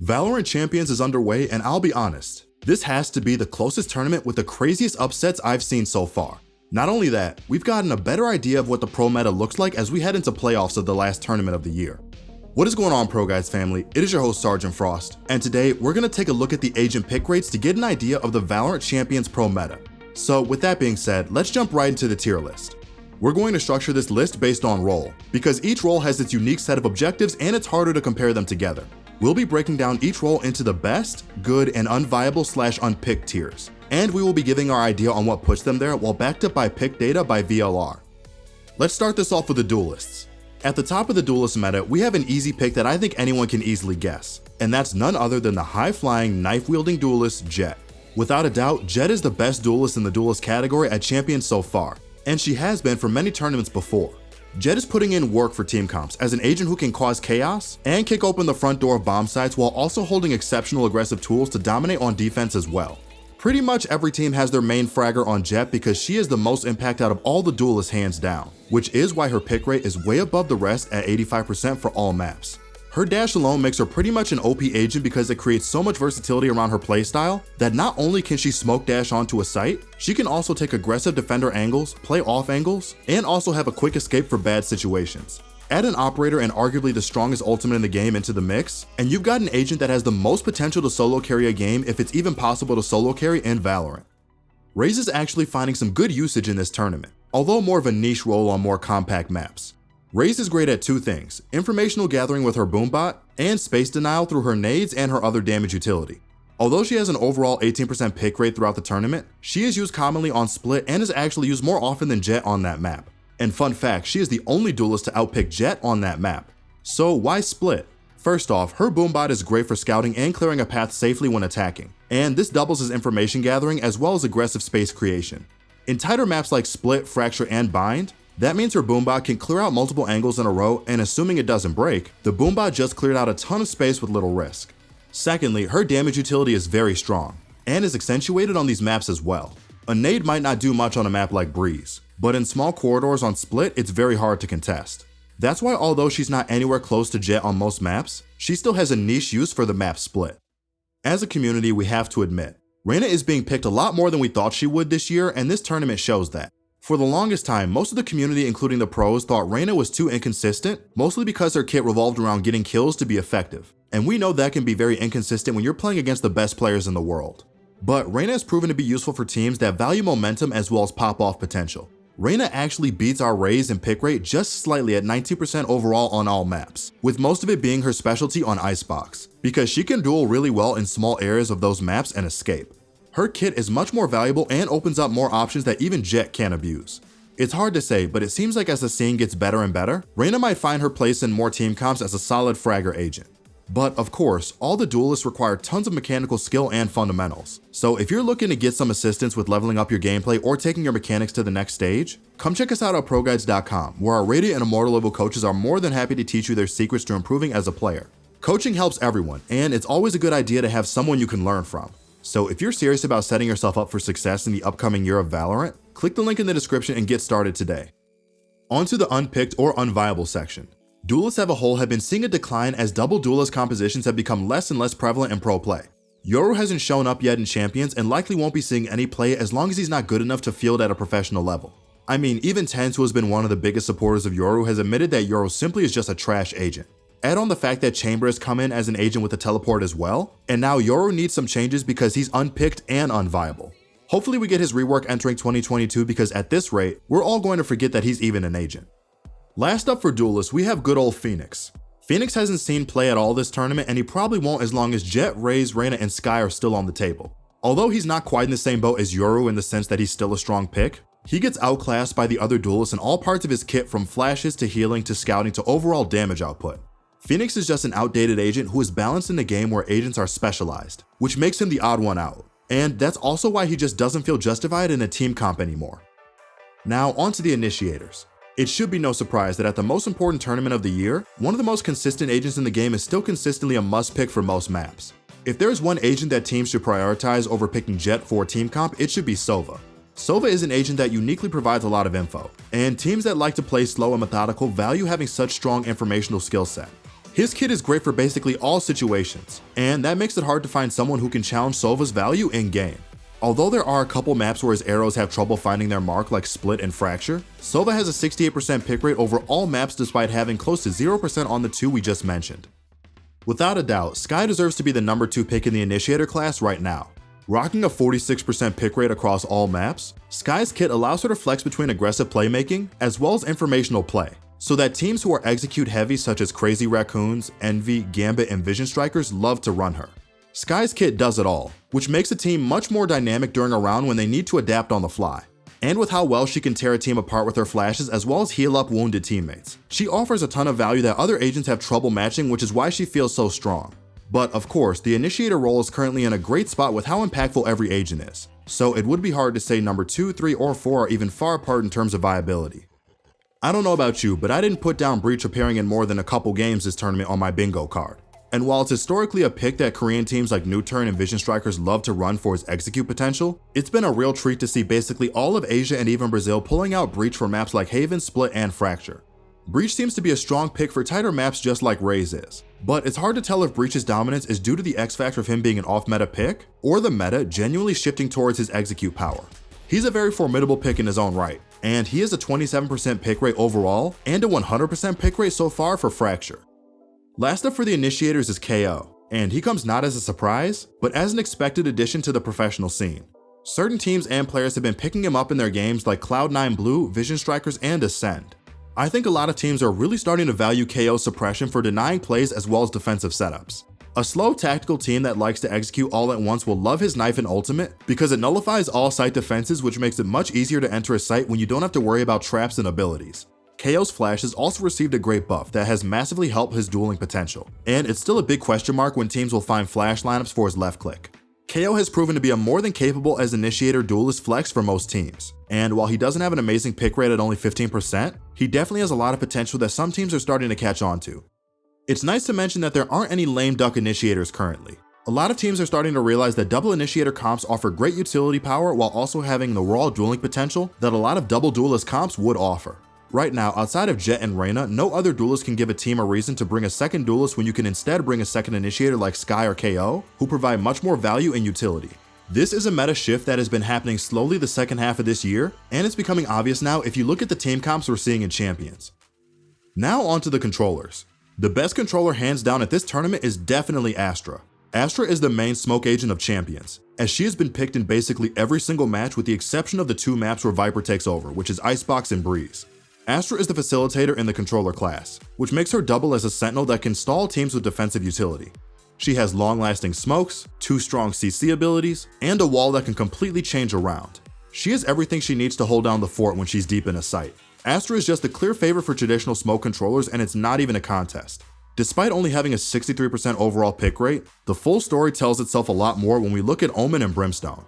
Valorant Champions is underway, and I'll be honest, this has to be the closest tournament with the craziest upsets I've seen so far. Not only that, we've gotten a better idea of what the pro meta looks like as we head into playoffs of the last tournament of the year. What is going on, ProGuides family? It is your host Sergeant Frost, and today we're going to take a look at the agent pick rates to get an idea of the Valorant Champions pro meta. So with that being said, let's jump right into the tier list. We're going to structure this list based on role, because each role has its unique set of objectives and it's harder to compare them together. We'll be breaking down each role into the best, good, and unviable/unpicked tiers. And we will be giving our idea on what puts them there while backed up by pick data by VLR. Let's start this off with the Duelists. At the top of the Duelist meta, we have an easy pick that I think anyone can easily guess, and that's none other than the high-flying, knife-wielding duelist, Jett. Without a doubt, Jett is the best duelist in the duelist category at Champions so far, and she has been for many tournaments before. Jett is putting in work for team comps as an agent who can cause chaos and kick open the front door of bomb sites while also holding exceptional aggressive tools to dominate on defense as well. Pretty much every team has their main fragger on Jett because she is the most impact out of all the duelists hands down, which is why her pick rate is way above the rest at 85% for all maps. Her dash alone makes her pretty much an OP agent because it creates so much versatility around her playstyle that not only can she smoke dash onto a site, she can also take aggressive defender angles, play off angles, and also have a quick escape for bad situations. Add an operator and arguably the strongest ultimate in the game into the mix, and you've got an agent that has the most potential to solo carry a game if it's even possible to solo carry in Valorant. Raze is actually finding some good usage in this tournament, although more of a niche role on more compact maps. Raze is great at two things: informational gathering with her boombot, and space denial through her nades and her other damage utility. Although she has an overall 18% pick rate throughout the tournament, she is used commonly on Split and is actually used more often than Jett on that map. And fun fact, she is the only duelist to outpick Jett on that map. So why Split? First off, her boombot is great for scouting and clearing a path safely when attacking, and this doubles as information gathering as well as aggressive space creation. In tighter maps like Split, Fracture, and Bind, that means her boombot can clear out multiple angles in a row, and assuming it doesn't break, the boombot just cleared out a ton of space with little risk. Secondly, her damage utility is very strong, and is accentuated on these maps as well. A nade might not do much on a map like Breeze, but in small corridors on Split, it's very hard to contest. That's why although she's not anywhere close to Jett on most maps, she still has a niche use for the map Split. As a community, we have to admit, Reyna is being picked a lot more than we thought she would this year, and this tournament shows that. For the longest time, most of the community, including the pros, thought Reyna was too inconsistent, mostly because her kit revolved around getting kills to be effective. And we know that can be very inconsistent when you're playing against the best players in the world. But Reyna has proven to be useful for teams that value momentum as well as pop-off potential. Reyna actually beats our Raze in pick rate just slightly at 19% overall on all maps, with most of it being her specialty on Icebox, because she can duel really well in small areas of those maps and escape. Her kit is much more valuable and opens up more options that even Jett can't abuse. It's hard to say, but it seems like as the scene gets better and better, Reyna might find her place in more team comps as a solid fragger agent. But of course, all the duelists require tons of mechanical skill and fundamentals. So if you're looking to get some assistance with leveling up your gameplay or taking your mechanics to the next stage, come check us out at ProGuides.com, where our Radiant and Immortal level coaches are more than happy to teach you their secrets to improving as a player. Coaching helps everyone, and it's always a good idea to have someone you can learn from. So if you're serious about setting yourself up for success in the upcoming year of Valorant, click the link in the description and get started today. On to the unpicked or unviable section. Duelists as a whole have been seeing a decline as double duelist compositions have become less and less prevalent in pro play. Yoru hasn't shown up yet in Champions and likely won't be seeing any play as long as he's not good enough to field at a professional level. I mean, even Tens, who has been one of the biggest supporters of Yoru, has admitted that Yoru simply is just a trash agent. Add on the fact that Chamber has come in as an agent with a teleport as well, and now Yoru needs some changes because he's unpicked and unviable. Hopefully we get his rework entering 2022 because at this rate, we're all going to forget that he's even an agent. Last up for Duelists, we have good old Phoenix. Phoenix hasn't seen play at all this tournament, and he probably won't as long as Jett, Raze, Reyna, and Skye are still on the table. Although he's not quite in the same boat as Yoru in the sense that he's still a strong pick, he gets outclassed by the other duelists in all parts of his kit, from flashes to healing to scouting to overall damage output. Phoenix is just an outdated agent who is balanced in a game where agents are specialized, which makes him the odd one out. And that's also why he just doesn't feel justified in a team comp anymore. Now onto the Initiators. It should be no surprise that at the most important tournament of the year, one of the most consistent agents in the game is still consistently a must pick for most maps. If there is one agent that teams should prioritize over picking Jett for a team comp, it should be Sova. Sova is an agent that uniquely provides a lot of info, and teams that like to play slow and methodical value having such strong informational skill set. His kit is great for basically all situations, and that makes it hard to find someone who can challenge Sova's value in-game. Although there are a couple maps where his arrows have trouble finding their mark like Split and Fracture, Sova has a 68% pick rate over all maps despite having close to 0% on the two we just mentioned. Without a doubt, Skye deserves to be the number 2 pick in the Initiator class right now. Rocking a 46% pick rate across all maps, Skye's kit allows her to flex between aggressive playmaking as well as informational play, so that teams who are execute heavy such as Crazy Raccoons, Envy, Gambit, and Vision Strikers love to run her. Skye's kit does it all, which makes a team much more dynamic during a round when they need to adapt on the fly. And with how well she can tear a team apart with her flashes as well as heal up wounded teammates, she offers a ton of value that other agents have trouble matching, which is why she feels so strong. But of course, the Initiator role is currently in a great spot with how impactful every agent is, so it would be hard to say number 2, 3, or 4 are even far apart in terms of viability. I don't know about you, but I didn't put down Breach appearing in more than a couple games this tournament on my bingo card. And while it's historically a pick that Korean teams like Newturn and Vision Strikers love to run for his execute potential, it's been a real treat to see basically all of Asia and even Brazil pulling out Breach for maps like Haven, Split, and Fracture. Breach seems to be a strong pick for tighter maps just like Raze is, but it's hard to tell if Breach's dominance is due to the X factor of him being an off-meta pick, or the meta genuinely shifting towards his execute power. He's a very formidable pick in his own right, and he has a 27% pick rate overall and a 100% pick rate so far for Fracture. Last up for the Initiators is KO, and he comes not as a surprise, but as an expected addition to the professional scene. Certain teams and players have been picking him up in their games like Cloud9 Blue, Vision Strikers, and Ascend. I think a lot of teams are really starting to value KO's suppression for denying plays as well as defensive setups. A slow tactical team that likes to execute all at once will love his knife and ultimate because it nullifies all site defenses, which makes it much easier to enter a site when you don't have to worry about traps and abilities. KO's flashes also received a great buff that has massively helped his dueling potential, and it's still a big question mark when teams will find flash lineups for his left click. KO has proven to be a more than capable as Initiator Duelist flex for most teams, and while he doesn't have an amazing pick rate at only 15%, he definitely has a lot of potential that some teams are starting to catch on to. It's nice to mention that there aren't any lame duck Initiators currently. A lot of teams are starting to realize that double Initiator comps offer great utility power while also having the raw dueling potential that a lot of double Duelist comps would offer. Right now, outside of Jett and Reyna, no other Duelist can give a team a reason to bring a second Duelist when you can instead bring a second Initiator like Skye or KO, who provide much more value and utility. This is a meta shift that has been happening slowly the second half of this year, and it's becoming obvious now if you look at the team comps we're seeing in Champions. Now onto the controllers. The best controller hands down at this tournament is definitely Astra. Astra is the main smoke agent of Champions, as she has been picked in basically every single match with the exception of the 2 maps where Viper takes over, which is Icebox and Breeze. Astra is the facilitator in the controller class, which makes her double as a Sentinel that can stall teams with defensive utility. She has long-lasting smokes, 2 strong CC abilities, and a wall that can completely change a round. She has everything she needs to hold down the fort when she's deep in a site. Astra is just a clear favorite for traditional smoke controllers, and it's not even a contest. Despite only having a 63% overall pick rate, the full story tells itself a lot more when we look at Omen and Brimstone.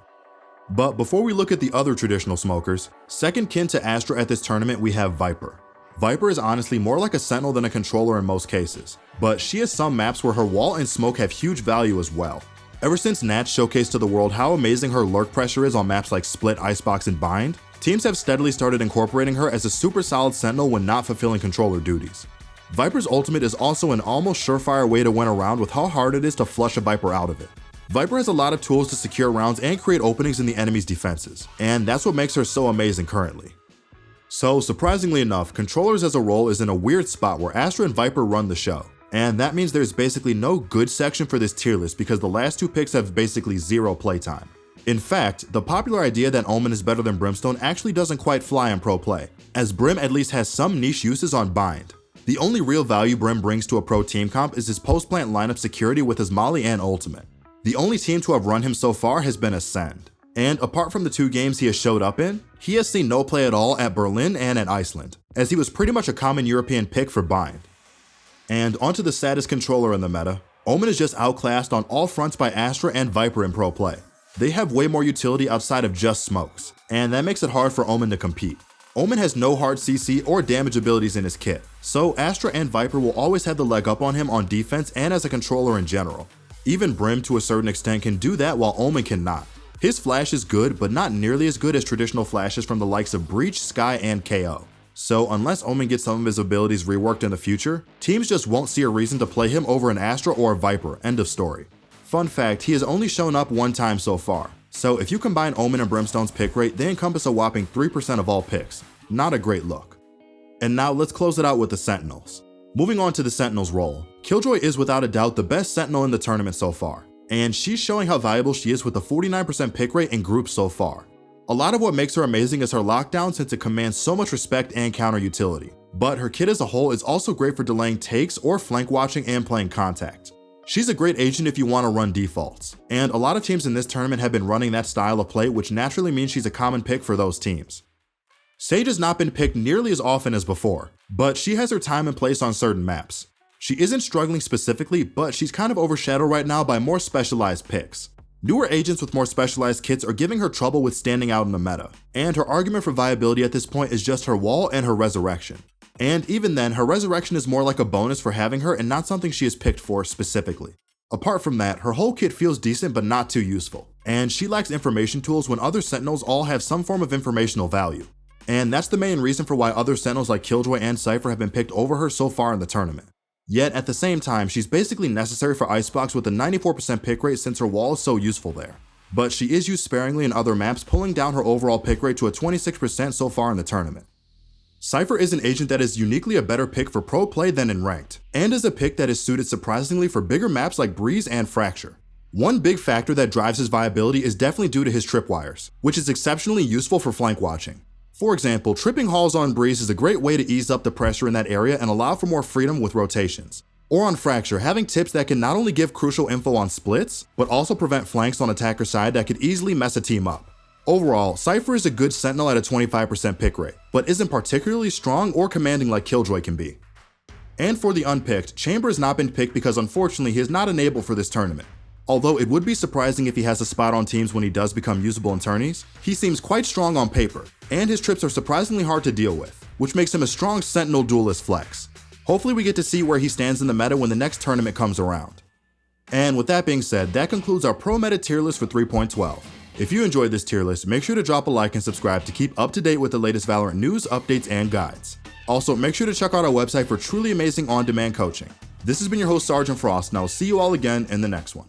But before we look at the other traditional smokers, second kin to Astra at this tournament we have Viper. Viper is honestly more like a Sentinel than a controller in most cases, but she has some maps where her wall and smoke have huge value as well. Ever since Nats showcased to the world how amazing her lurk pressure is on maps like Split, Icebox, and Bind, teams have steadily started incorporating her as a super solid Sentinel when not fulfilling controller duties. Viper's ultimate is also an almost surefire way to win a round with how hard it is to flush a Viper out of it. Viper has a lot of tools to secure rounds and create openings in the enemy's defenses, and that's what makes her so amazing currently. So surprisingly enough, controllers as a role is in a weird spot where Astra and Viper run the show, and that means there's basically no good section for this tier list because the last 2 picks have basically 0 playtime. In fact, the popular idea that Omen is better than Brimstone actually doesn't quite fly in pro play, as Brim at least has some niche uses on Bind. The only real value Brim brings to a pro team comp is his post-plant lineup security with his molly and ultimate. The only team to have run him so far has been Ascend, and apart from the 2 games he has showed up in, he has seen no play at all at Berlin and at Iceland, as he was pretty much a common European pick for Bind. And onto the saddest controller in the meta, Omen is just outclassed on all fronts by Astra and Viper in pro play. They have way more utility outside of just smokes, and that makes it hard for Omen to compete. Omen has no hard CC or damage abilities in his kit, so Astra and Viper will always have the leg up on him on defense and as a controller in general. Even Brim to a certain extent can do that while Omen cannot. His flash is good, but not nearly as good as traditional flashes from the likes of Breach, Skye, and KO. So unless Omen gets some of his abilities reworked in the future, teams just won't see a reason to play him over an Astra or a Viper, end of story. Fun fact, he has only shown up one time so far. So if you combine Omen and Brimstone's pick rate, they encompass a whopping 3% of all picks. Not a great look. And now let's close it out with the Sentinels. Moving on to the Sentinel's role, Killjoy is without a doubt the best Sentinel in the tournament so far, and she's showing how valuable she is with a 49% pick rate in groups so far. A lot of what makes her amazing is her lockdown, since it commands so much respect and counter utility, but her kit as a whole is also great for delaying takes or flank watching and playing contact. She's a great agent if you want to run defaults, and a lot of teams in this tournament have been running that style of play, which naturally means she's a common pick for those teams. Sage has not been picked nearly as often as before, but she has her time and place on certain maps. She isn't struggling specifically, but she's kind of overshadowed right now by more specialized picks. Newer agents with more specialized kits are giving her trouble with standing out in the meta, and her argument for viability at this point is just her wall and her resurrection. And even then, her resurrection is more like a bonus for having her and not something she is picked for specifically. Apart from that, her whole kit feels decent but not too useful, and she lacks information tools when other Sentinels all have some form of informational value. And that's the main reason for why other Sentinels like Killjoy and Cypher have been picked over her so far in the tournament. Yet at the same time, she's basically necessary for Icebox with a 94% pick rate since her wall is so useful there. But she is used sparingly in other maps, pulling down her overall pick rate to a 26% so far in the tournament. Cypher is an agent that is uniquely a better pick for pro play than in ranked, and is a pick that is suited surprisingly for bigger maps like Breeze and Fracture. One big factor that drives his viability is definitely due to his tripwires, which is exceptionally useful for flank watching. For example, tripping halls on Breeze is a great way to ease up the pressure in that area and allow for more freedom with rotations. Or on Fracture, having tips that can not only give crucial info on splits, but also prevent flanks on attacker side that could easily mess a team up. Overall, Cypher is a good Sentinel at a 25% pick rate, but isn't particularly strong or commanding like Killjoy can be. And for the unpicked, Chamber has not been picked because unfortunately he is not enabled for this tournament. Although it would be surprising if he has a spot on teams when he does become usable in tourneys, he seems quite strong on paper, and his trips are surprisingly hard to deal with, which makes him a strong Sentinel Duelist flex. Hopefully we get to see where he stands in the meta when the next tournament comes around. And with that being said, that concludes our Pro Meta tier list for 3.12. If you enjoyed this tier list, make sure to drop a like and subscribe to keep up to date with the latest Valorant news, updates, and guides. Also, make sure to check out our website for truly amazing on-demand coaching. This has been your host, Sergeant Frost, and I'll see you all again in the next one.